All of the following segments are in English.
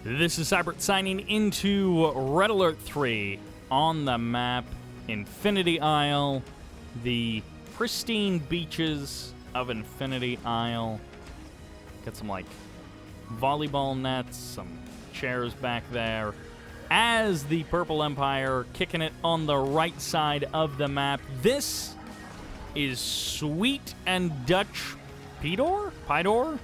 This is Cybert signing into Red Alert 3 on the map Infinity Isle, the pristine beaches of Infinity Isle. Got some, like, volleyball nets, some chairs back there. As the Purple Empire kicking it on the right side of the map. This is Sweet&Dutch Pidor?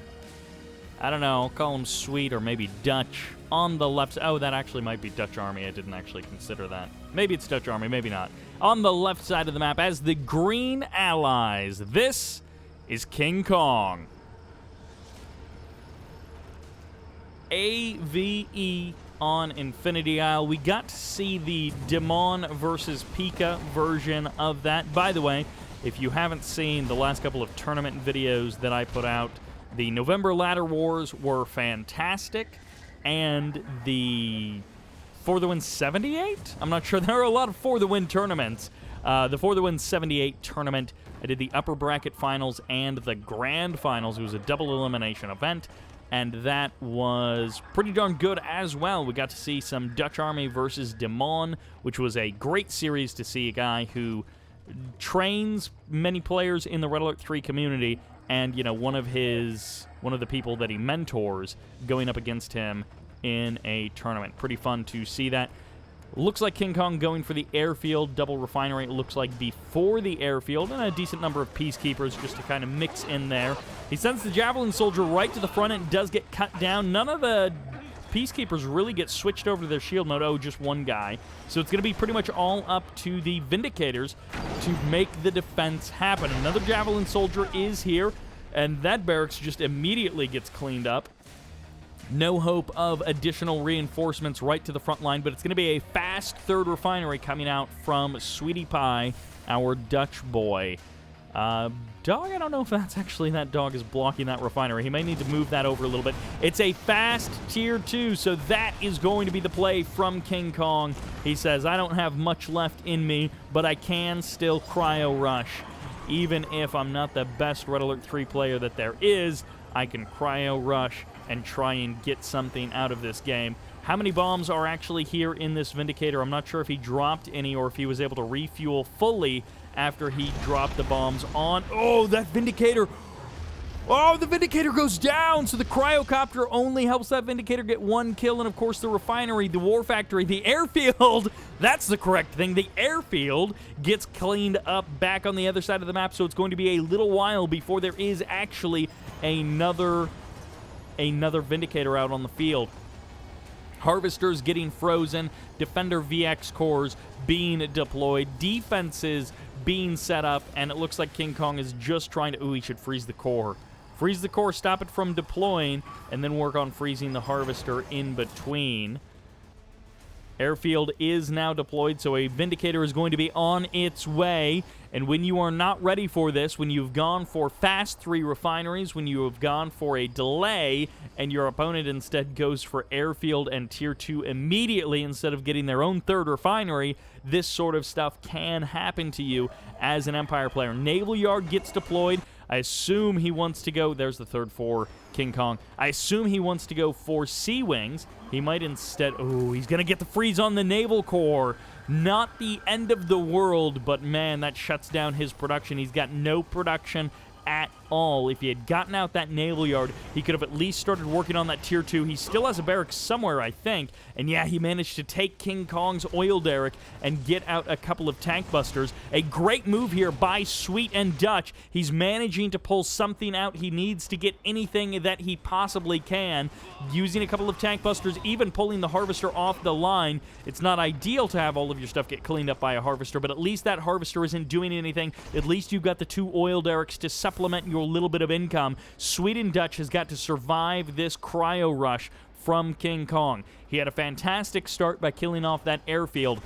I don't know, I'll call him Sweet or maybe Dutch on the left. Oh, that actually might be Dutch Army. I didn't actually consider that. Maybe it's Dutch Army, maybe not. On the left side of the map as the Green Allies. This is KingKonG. AVE on Infinity Isle. We got to see the Demon versus Pika version of that. By the way, if you haven't seen the last couple of tournament videos that I put out, the November Ladder Wars were fantastic, and the For the Win 78? I'm not sure. There are a lot of For the Win tournaments. The For the Win 78 tournament, I did the upper bracket finals and the grand finals. It was a double elimination event, and that was pretty darn good as well. We got to see some Dutch Army versus Demon, which was a great series to see a guy who trains many players in the Red Alert 3 community, and, you know, one of the people that he mentors going up against him in a tournament. Pretty fun to see that. Looks like KingKonG going for the airfield. Double refinery, it looks like, before the airfield, and a decent number of peacekeepers just to kind of mix in there. He sends the Javelin Soldier right to the front, and does get cut down. None of the peacekeepers really get switched over to their shield mode. Oh, just one guy. So it's going to be pretty much all up to the Vindicators to make the defense happen. Another Javelin Soldier is here, and that barracks just immediately gets cleaned up. No hope of additional reinforcements right to the front line, but it's going to be a fast third refinery coming out from Sweetie Pie, our Dutch boy. Dog, I don't know if that's actually that dog is blocking that refinery. He may need to move that over a little bit. It's a fast tier 2, so that is going to be the play from KingKonG. He says, I don't have much left in me, but I can still cryo rush. Even if I'm not the best Red Alert 3 player that there is, I can cryo rush and try and get something out of this game. How many bombs are actually here in this Vindicator? I'm not sure if he dropped any or if he was able to refuel fully after he dropped the bombs on. Oh, that Vindicator. Oh, the Vindicator goes down. So the cryocopter only helps that Vindicator get one kill. And, of course, the refinery, the war factory, the airfield. That's the correct thing. The airfield gets cleaned up back on the other side of the map. So it's going to be a little while before there is actually another Vindicator out on the field. Harvesters getting frozen, Defender VX cores being deployed, defenses being set up, and it looks like KingKonG is just trying to... Ooh, he should freeze the core. Freeze the core, stop it from deploying, and then work on freezing the Harvester in between. Airfield is now deployed, so a Vindicator is going to be on its way. And when you are not ready for this, when you've gone for fast 3 refineries, when you have gone for a delay, and your opponent instead goes for airfield and tier 2 immediately instead of getting their own third refinery, this sort of stuff can happen to you as an Empire player. Naval Yard gets deployed. I assume he wants to go... There's the third for KingKonG. I assume he wants to go for Sea Wings. He might instead... Oh, he's going to get the freeze on the Naval Core. Not the end of the world, but man, that shuts down his production. He's got no production at all. If he had gotten out that Naval Yard, he could have at least started working on that Tier 2. He still has a barracks somewhere, I think. And yeah, he managed to take KingKonG's oil derrick and get out a couple of tank busters. A great move here by Sweet&Dutch. He's managing to pull something out. He needs to get anything that he possibly can. Using a couple of tank busters, even pulling the Harvester off the line. It's not ideal to have all of your stuff get cleaned up by a Harvester, but at least that Harvester isn't doing anything. At least you've got the 2 oil derricks to supplement your little bit of income. Sweet&Dutch has got to survive this cryo rush from KingKonG. He had a fantastic start by killing off that airfield,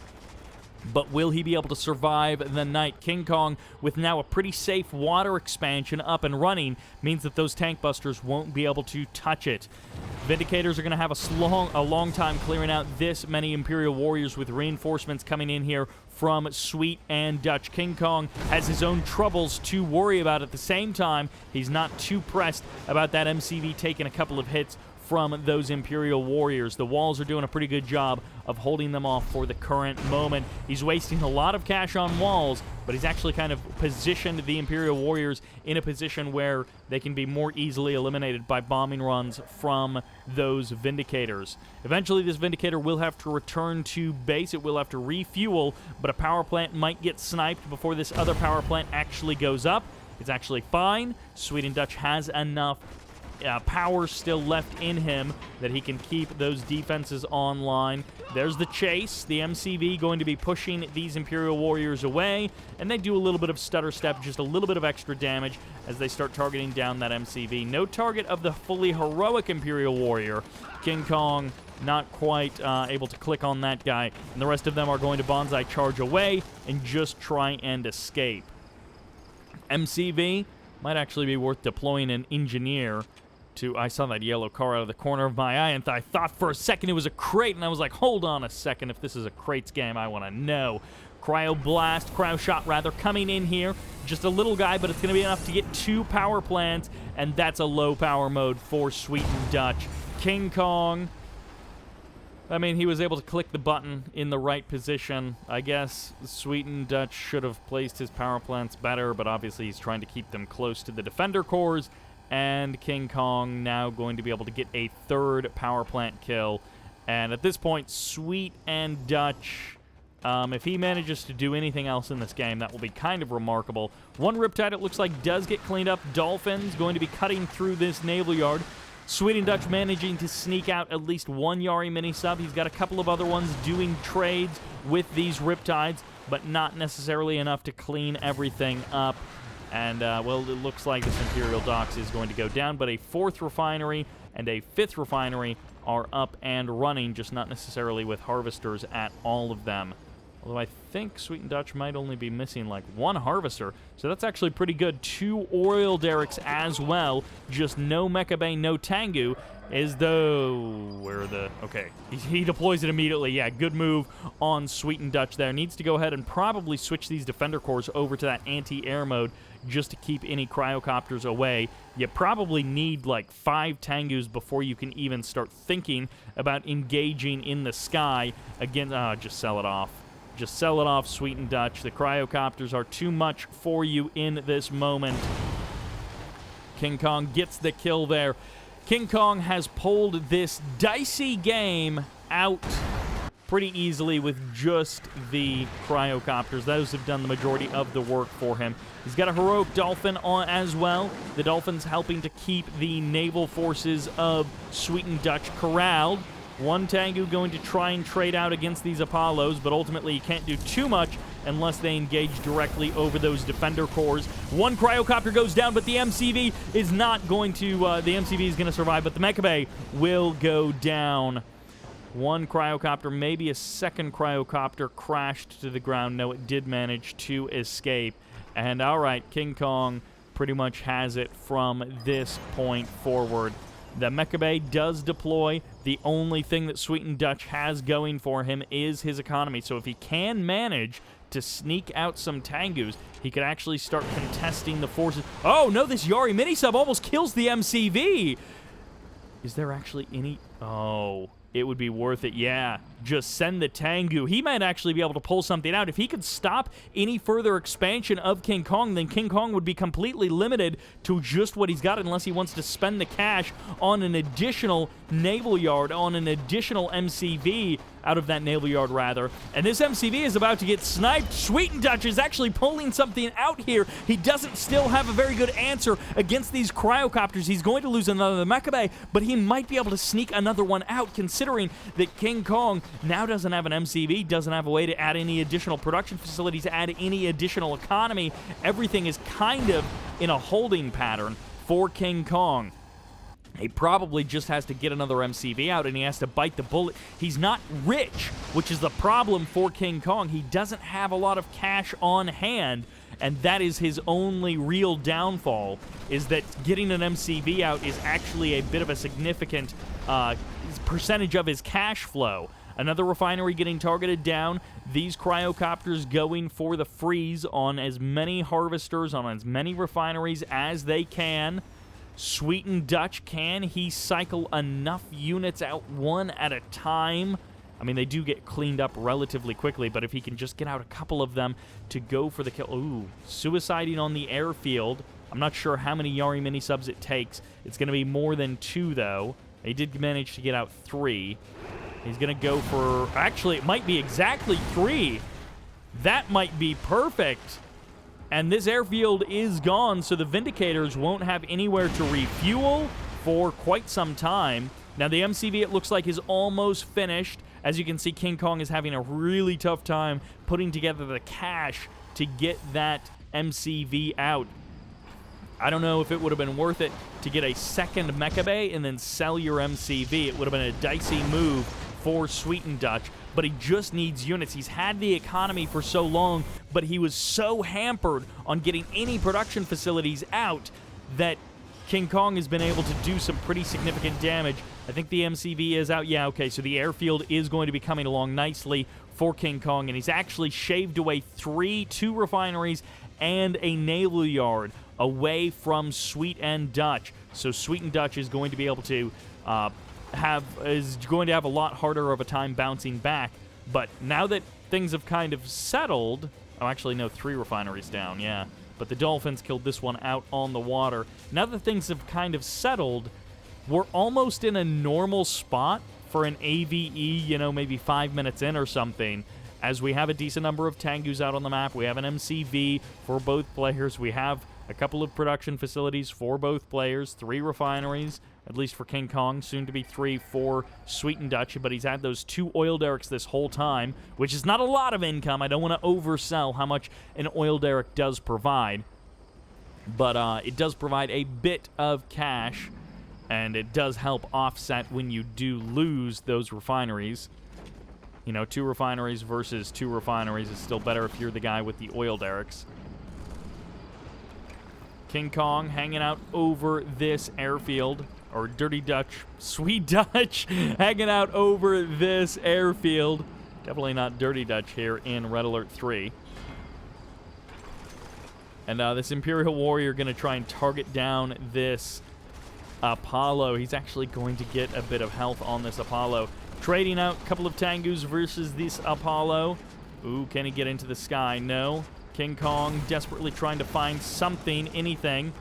but will he be able to survive the night? KingKonG, with now a pretty safe water expansion up and running, means that those tank busters won't be able to touch it. Vindicators are going to have a long time clearing out this many Imperial Warriors with reinforcements coming in here from Sweet&Dutch. KingKonG has his own troubles to worry about. At the same time, he's not too pressed about that MCV taking a couple of hits from those Imperial warriors. The walls are doing a pretty good job of holding them off for the current moment. He's wasting a lot of cash on walls, but he's actually kind of positioned the Imperial warriors in a position where they can be more easily eliminated by bombing runs from those Vindicators. Eventually, this Vindicator will have to return to base. It will have to refuel, but a power plant might get sniped before this other power plant actually goes up. It's actually fine. Sweet&Dutch has enough power still left in him that he can keep those defenses online. There's the chase. The MCV going to be pushing these Imperial warriors away, and they do a little bit of stutter step, just a little bit of extra damage as they start targeting down that MCV. No target of the fully heroic Imperial warrior. KingKonG not quite able to click on that guy, and the rest of them are going to bonsai charge away and just try and escape. MCV might actually be worth deploying an engineer to... I saw that yellow car out of the corner of my eye, and I thought for a second it was a crate, and I was like, hold on a second, if this is a crates game, I want to know. Cryo shot rather, coming in here. Just a little guy, but it's going to be enough to get 2 power plants, and that's a low power mode for Sweet&Dutch. KingKonG, I mean, he was able to click the button in the right position. I guess Sweet&Dutch should have placed his power plants better, but obviously he's trying to keep them close to the defender cores, and KingKonG now going to be able to get a 3rd power plant kill. And at this point, Sweet&Dutch, if he manages to do anything else in this game, that will be kind of remarkable. One Riptide, it looks like, does get cleaned up. Dolphin's going to be cutting through this naval yard. Sweet&Dutch managing to sneak out at least 1 Yurii mini-sub. He's got a couple of other ones doing trades with these Riptides, but not necessarily enough to clean everything up. And, well, it looks like this Imperial Docks is going to go down, but a 4th refinery and a 5th refinery are up and running, just not necessarily with harvesters at all of them. Although I think Sweet&Dutch might only be missing like 1 harvester, so that's actually pretty good. 2 oil derricks as well, just no Mecha Bay, no Tengu, as though... Where are the... Okay, he deploys it immediately. Yeah, good move on Sweet&Dutch there. Needs to go ahead and probably switch these defender cores over to that anti-air mode just to keep any cryocopters away. You probably need like 5 Tengus before you can even start thinking about engaging in the sky. Again, just sell it off. Just sell it off, Sweet&Dutch. The cryocopters are too much for you in this moment. KingKonG gets the kill there. KingKonG has pulled this dicey game out pretty easily with just the cryocopters. Those have done the majority of the work for him. He's got a heroic Dolphin on as well. The Dolphin's helping to keep the naval forces of Sweet&Dutch corralled. 1 Tengu going to try and trade out against these Apollos, but ultimately he can't do too much unless they engage directly over those defender cores. 1 cryocopter goes down, but the MCV is not going to... the MCV is going to survive, but the Mecha Bay will go down. 1 cryocopter, maybe a 2nd cryocopter crashed to the ground. No, it did manage to escape. And all right, KingKonG pretty much has it from this point forward. The Mecha Bay does deploy. The only thing that Sweet&Dutch has going for him is his economy. So if he can manage to sneak out some Tengus, he could actually start contesting the forces. Oh, no, this Yurii mini-sub almost kills the MCV. Is there actually any... Oh, it would be worth it, yeah. Just send the Tengu. He might actually be able to pull something out. If he could stop any further expansion of KingKonG, then KingKonG would be completely limited to just what he's got unless he wants to spend the cash on an additional naval yard, on an additional MCV out of that naval yard, rather. And this MCV is about to get sniped. Sweet&Dutch is actually pulling something out here. He doesn't still have a very good answer against these cryocopters. He's going to lose another Mecha Bay, but he might be able to sneak another one out, considering that KingKonG now doesn't have an MCV, doesn't have a way to add any additional production facilities, add any additional economy. Everything is kind of in a holding pattern for KingKonG. He probably just has to get another MCV out, and he has to bite the bullet. He's not rich, which is the problem for KingKonG. He doesn't have a lot of cash on hand, and that is his only real downfall, is that getting an MCV out is actually a bit of a significant percentage of his cash flow. Another refinery getting targeted down. These cryocopters going for the freeze on as many harvesters, on as many refineries as they can. Sweet&Dutch, can he cycle enough units out one at a time? I mean, they do get cleaned up relatively quickly, but if he can just get out a couple of them to go for the kill. Ooh, suiciding on the airfield. I'm not sure how many Yurii mini-subs it takes. It's going to be more than 2, though. He did manage to get out 3. He's going to go for... Actually, it might be exactly 3. That might be perfect. And this airfield is gone, so the Vindicators won't have anywhere to refuel for quite some time. Now, the MCV, it looks like, is almost finished. As you can see, KingKonG is having a really tough time putting together the cash to get that MCV out. I don't know if it would have been worth it to get a second Mecha Bay and then sell your MCV. It would have been a dicey move for Sweet&Dutch, but he just needs units. He's had the economy for so long, but he was so hampered on getting any production facilities out that KingKonG has been able to do some pretty significant damage. I think the MCV is out. Yeah, okay, so the airfield is going to be coming along nicely for KingKonG, and he's actually shaved away 2 refineries and a naval yard away from Sweet&Dutch. So Sweet&Dutch is going to be able to have a lot harder of a time bouncing back. But now that things have kind of settled, oh, actually no, 3 refineries down, yeah. But the Dolphins killed this one out on the water. Now that things have kind of settled, we're almost in a normal spot for an AVE, you know, maybe 5 minutes in or something, as we have a decent number of Tengus out on the map. We have an MCV for both players. We have a couple of production facilities for both players, 3 refineries, at least for KingKonG, soon to be 3 for Sweet&Dutch, but he's had those 2 oil derricks this whole time, which is not a lot of income. I don't want to oversell how much an oil derrick does provide, but it does provide a bit of cash, and it does help offset when you do lose those refineries. You know, 2 refineries versus 2 refineries is still better if you're the guy with the oil derricks. KingKonG hanging out over this airfield, or Dirty Dutch, Sweet&Dutch hanging out over this airfield. Definitely not Dirty Dutch here in Red Alert 3. And this Imperial Warrior going to try and target down this Apollo. He's actually going to get a bit of health on this Apollo. Trading out a couple of Tengus versus this Apollo. Ooh, can he get into the sky? No. KingKonG desperately trying to find something, anything,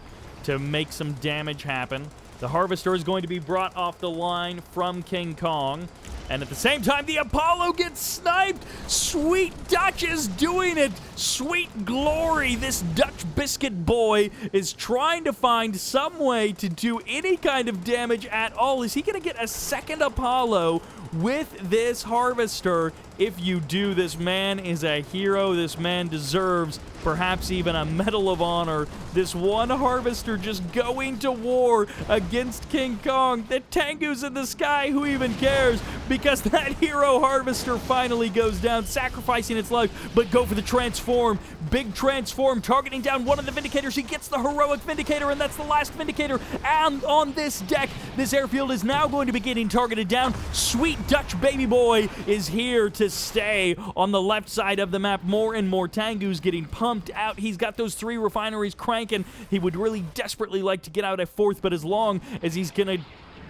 to make some damage happen. The Harvester is going to be brought off the line from KingKonG. And at the same time, the Apollo gets sniped. Sweet&Dutch is doing it. Sweet glory. This Dutch biscuit boy is trying to find some way to do any kind of damage at all. Is he going to get a second Apollo with this Harvester? If you do, this man is a hero. This man deserves perhaps even a Medal of Honor. This one Harvester just going to war against KingKonG. The Tengu's in the sky, who even cares? Because that hero Harvester finally goes down, sacrificing its life, but go for the transform. Big transform, targeting down one of the Vindicators. He gets the heroic Vindicator, and that's the last Vindicator. And on this deck, this airfield is now going to be getting targeted down. Sweet&Dutch baby boy is here to stay on the left side of the map. More and more Tengus getting pumped out. He's got those 3 refineries cranking. He would really desperately like to get out a 4th, but as long as he's gonna...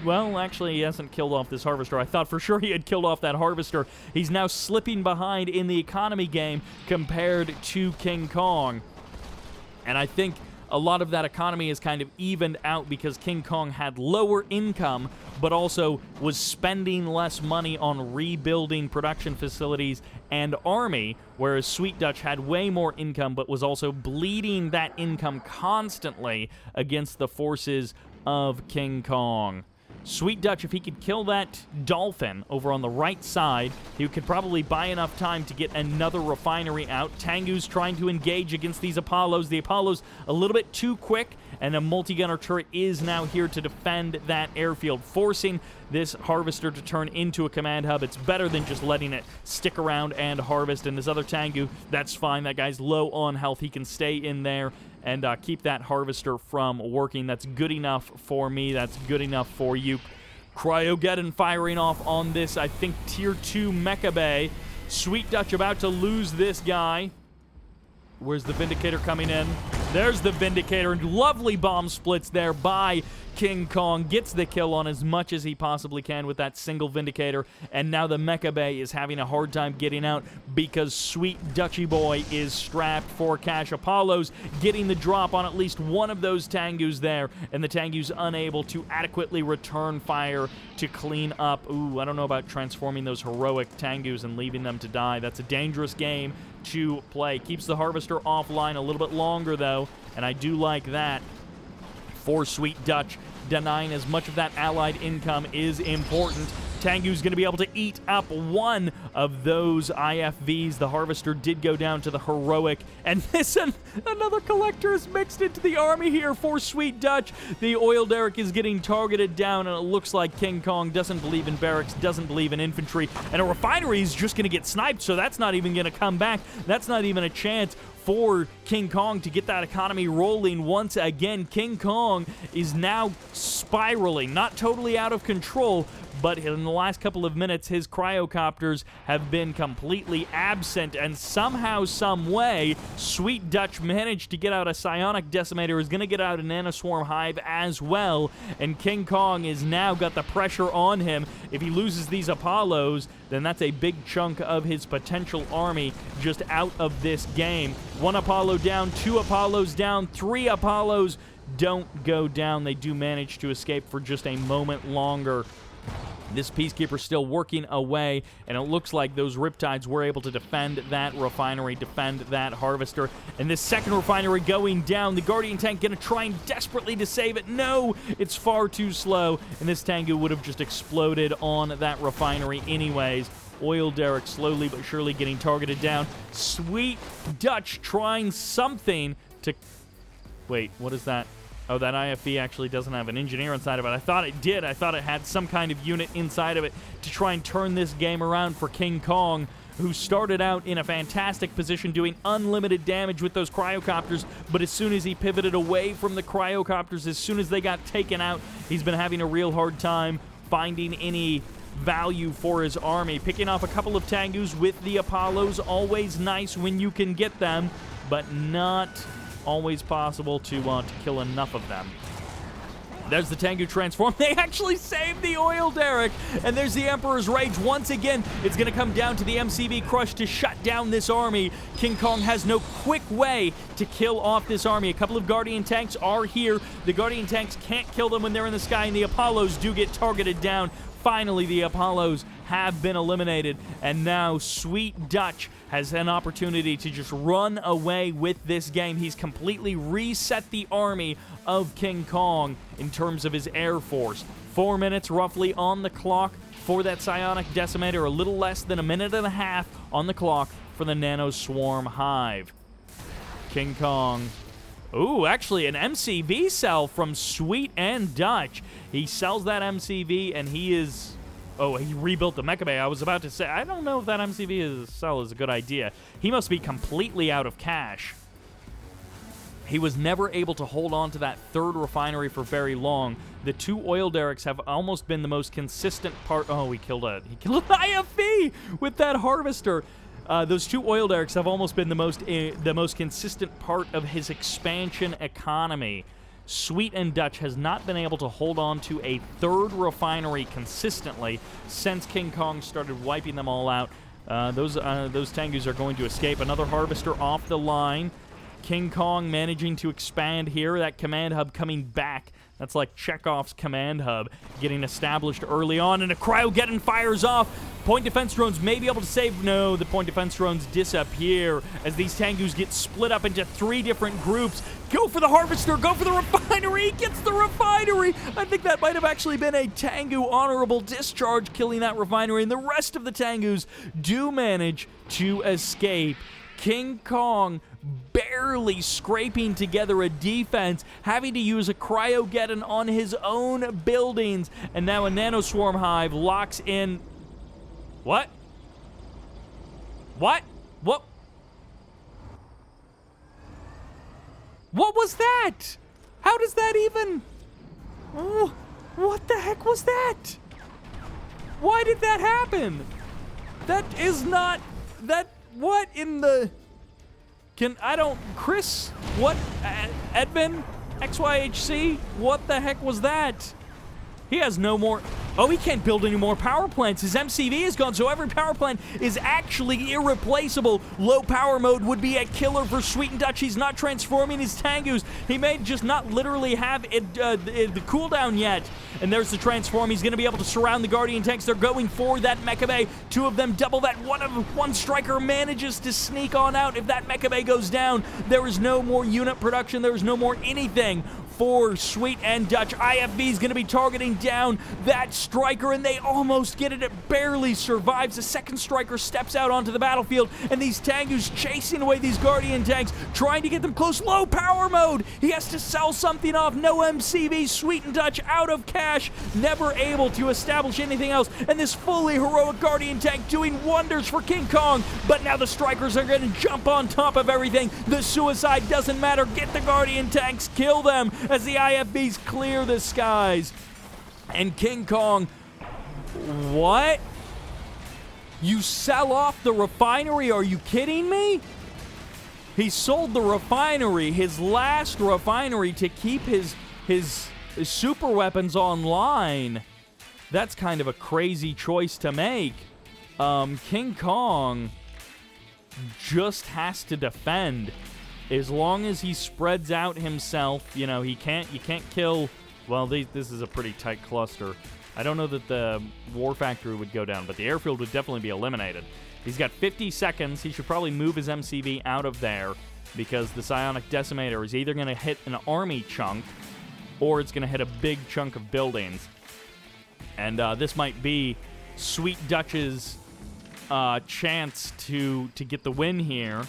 Well, actually, he hasn't killed off this Harvester. I thought for sure he had killed off that Harvester. He's now slipping behind in the economy game compared to KingKonG. And I think a lot of that economy is kind of evened out because KingKonG had lower income, but also was spending less money on rebuilding production facilities and army, whereas Sweet&Dutch had way more income, but was also bleeding that income constantly against the forces of KingKonG. Sweet&Dutch, if he could kill that Dolphin over on the right side, he could probably buy enough time to get another refinery out. Tengu's trying to engage against these Apollos. The Apollo's a little bit too quick, and a multi-gunner turret is now here to defend that airfield, forcing this Harvester to turn into a command hub. It's better than just letting it stick around and harvest. And this other Tengu, that's fine. That guy's low on health. He can stay in there and keep that Harvester from working. That's good enough for me. That's good enough for you. Cryogeddon firing off on this, I think, Tier 2 Mecha Bay. Sweet&Dutch about to lose this guy. Where's the Vindicator coming in? There's the Vindicator. Lovely bomb splits there by KingKonG. Gets the kill on as much as he possibly can with that single Vindicator. And now the Mecha Bay is having a hard time getting out because Sweet Dutchy Boy is strapped for cash. Apollo's getting the drop on at least one of those Tengus there. And the Tengu's unable to adequately return fire to clean up. Ooh, I don't know about transforming those heroic Tengus and leaving them to die. That's a dangerous game to play. Keeps the Harvester offline a little bit longer, though, and I do like that for Sweet Dutch. Denying as much of that allied income is important. Tengu's going to be able to eat up one of those IFVs. The Harvester did go down to the heroic, and another collector is mixed into the army here for Sweet Dutch. The oil derrick is getting targeted down, and it looks like KingKonG doesn't believe in barracks, doesn't believe in infantry, and a refinery is just going to get sniped, so that's not even going to come back. That's not even a chance for KingKonG to get that economy rolling once again. KingKonG is now spiraling, not totally out of control, but in the last couple of minutes, his cryocopters have been completely absent, and somehow, some way, Sweet Dutch managed to get out a Psionic Decimator, is going to get out a Nanoswarm Hive as well, and KingKonG is now got the pressure on him. If he loses these Apollos, then that's a big chunk of his potential army just out of this game. 1 Apollo down, 2 Apollos down, 3 Apollos don't go down. They do manage to escape for just a moment longer. This Peacekeeper still working away, and it looks like those Riptides were able to defend that refinery, defend that Harvester. And this second refinery going down. The Guardian Tank going to try and desperately to save it. No, it's far too slow, and this Tengu would have just exploded on that refinery anyways. Oil derrick slowly but surely getting targeted down. Sweet Dutch trying something to... Wait, what is that? Oh, that IFV actually doesn't have an engineer inside of it. I thought it did. I thought it had some kind of unit inside of it to try and turn this game around for KingKonG, who started out in a fantastic position doing unlimited damage with those cryocopters, but as soon as he pivoted away from the cryocopters, as soon as they got taken out, he's been having a real hard time finding any value for his army. Picking off a couple of Tengus with the Apollos, always nice when you can get them, but not always possible to kill enough of them. There's the Tengu transform. They actually saved the oil derrick. And there's the Emperor's Rage. Once again, it's going to come down to the MCV Crush to shut down this army. KingKonG has no quick way to kill off this army. A couple of Guardian Tanks are here. The Guardian Tanks can't kill them when they're in the sky, and the Apollos do get targeted down. Finally, the Apollos have been eliminated, and now Sweet Dutch has an opportunity to just run away with this game. He's completely reset the army of KingKonG in terms of his air force. 4 minutes roughly on the clock for that Psionic Decimator, a little less than a minute and a half on the clock for the Nanoswarm Hive. KingKonG. Ooh, actually an MCV sell from Sweet&Dutch. He sells that MCV, and he is... Oh, he rebuilt the Mecha Bay. I was about to say, I don't know if that MCV sell is a good idea. He must be completely out of cash. He was never able to hold on to that third refinery for very long. The 2 oil derricks have almost been the most consistent part... Oh, he killed an IFV with that Harvester. Those 2 oil derricks have almost been the most consistent part of his expansion economy. Sweet&Dutch has not been able to hold on to a third refinery consistently since KingKonG started wiping them all out. Those Tengus are going to escape. Another Harvester off the line. KingKonG managing to expand here. That command hub coming back. That's like Chekhov's command hub getting established early on, and a Cryogeddon fires off. Point defense drones may be able to save. No, the point defense drones disappear as these Tengus get split up into 3 different groups. Go for the Harvester, go for the refinery. He gets the refinery. I think that might have actually been a Tengu honorable discharge killing that refinery, and the rest of the Tengus do manage to escape. KingKonG barely scraping together a defense, having to use a Cryogeddon on his own buildings, and now a Nanoswarm Hive locks in. What? What? What? What was that? How does that even... Oh, what the heck was that? Why did that happen? That is not... That... What in the... Chris, what? Edvin? XYHC? What the heck was that? He has no more... Oh, he can't build any more power plants. His MCV is gone, so every power plant is actually irreplaceable. Low power mode would be a killer for Sweet&Dutch. He's not transforming his Tengus. He may just not literally have it, the cooldown yet. And there's the transform. He's going to be able to surround the Guardian tanks. They're going for that Mecha Bay. Two of them double that. One striker manages to sneak on out. If that Mecha Bay goes down, there is no more unit production. There is no more anything for Sweet&Dutch. IFV is going to be targeting down that striker, and they almost get it. It barely survives. The second striker steps out onto the battlefield, and these Tengus chasing away these Guardian tanks, trying to get them close. Low power mode. He has to sell something off. No MCV. Sweet&Dutch out of cash, never able to establish anything else. And this fully heroic Guardian tank doing wonders for KingKonG. But now the strikers are going to jump on top of everything. The suicide doesn't matter. Get the Guardian tanks. Kill them as the IFBs clear the skies. And KingKonG, what? You sell off the refinery? Are you kidding me? He sold the refinery, his last refinery, to keep his super weapons online. That's kind of a crazy choice to make. KingKonG just has to defend. As long as he spreads out himself, you know, you can't kill... Well, this is a pretty tight cluster. I don't know that the War Factory would go down, but the airfield would definitely be eliminated. He's got 50 seconds. He should probably move his MCV out of there, because the Psionic Decimator is either going to hit an army chunk, or it's going to hit a big chunk of buildings. And this might be Sweet&Dutch's chance to get the win here.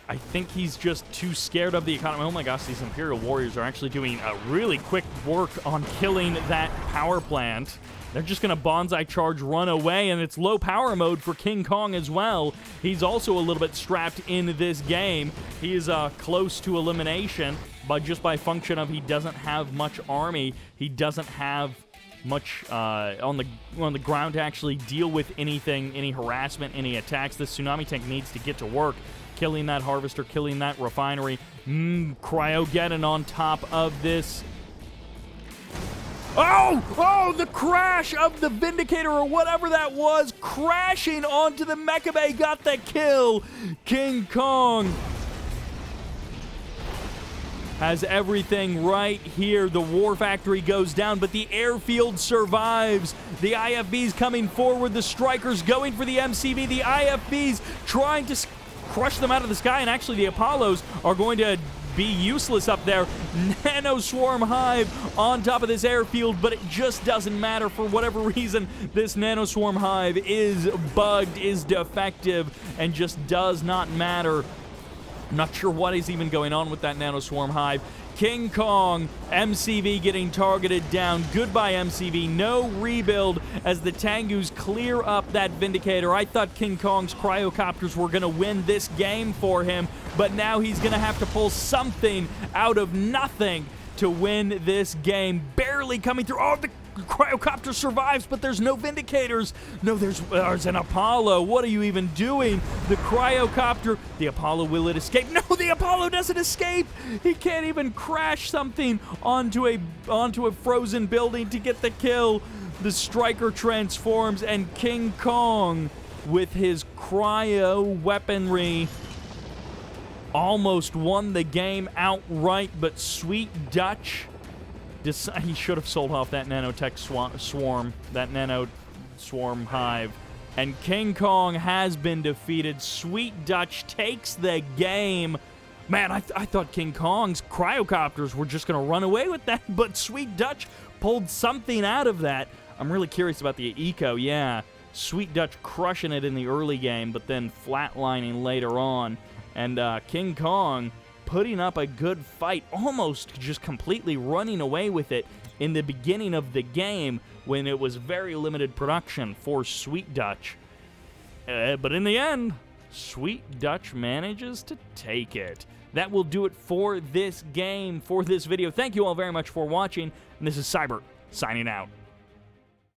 I think he's just too scared of the economy. Oh my gosh, these Imperial Warriors are actually doing a really quick work on killing that power plant. They're just going to Bonsai Charge run away, and it's low power mode for KingKonG as well. He's also a little bit strapped in this game. He is close to elimination, but just by function of he doesn't have much army. He doesn't have much on the ground to actually deal with anything, any harassment, any attacks. The Tsunami Tank needs to get to work. Killing that Harvester, killing that Refinery. Cryogeddon on top of this. Oh, the crash of the Vindicator or whatever that was, crashing onto the Mecha Bay, got the kill. KingKonG has everything right here. The War Factory goes down, but the airfield survives. The IFBs coming forward, the strikers going for the MCV, the IFBs trying to crush them out of the sky, and actually the Apollos are going to be useless up there. Nano Swarm Hive on top of this airfield, but it just doesn't matter for whatever reason. This Nano Swarm Hive is bugged, is defective, and just does not matter. I'm not sure what is even going on with that Nano Swarm Hive. KingKonG, MCV getting targeted down. Goodbye, MCV. No rebuild as the Tengus clear up that Vindicator. I thought KingKonG's Cryocopters were going to win this game for him, but now he's going to have to pull something out of nothing to win this game. Barely coming through. Oh, the Cryocopter survives, but there's no Vindicators. No, there's an Apollo. What are you even doing? The Cryocopter, the Apollo, will it escape? No, the Apollo doesn't escape. He can't even crash something onto a frozen building to get the kill. The Striker transforms, and KingKonG, with his cryo weaponry, almost won the game outright, but Sweet&Dutch, he should have sold off that nanotech swarm, that nano swarm hive. And KingKonG has been defeated. Sweet&Dutch takes the game. Man, I thought KingKonG's Cryocopters were just going to run away with that, but Sweet&Dutch pulled something out of that. I'm really curious about the eco, yeah. Sweet&Dutch crushing it in the early game, but then flatlining later on. And KingKonG putting up a good fight, almost just completely running away with it in the beginning of the game when it was very limited production for Sweet&Dutch. But in the end, Sweet&Dutch manages to take it. That will do it for this game, for this video. Thank you all very much for watching, and this is Cyber signing out.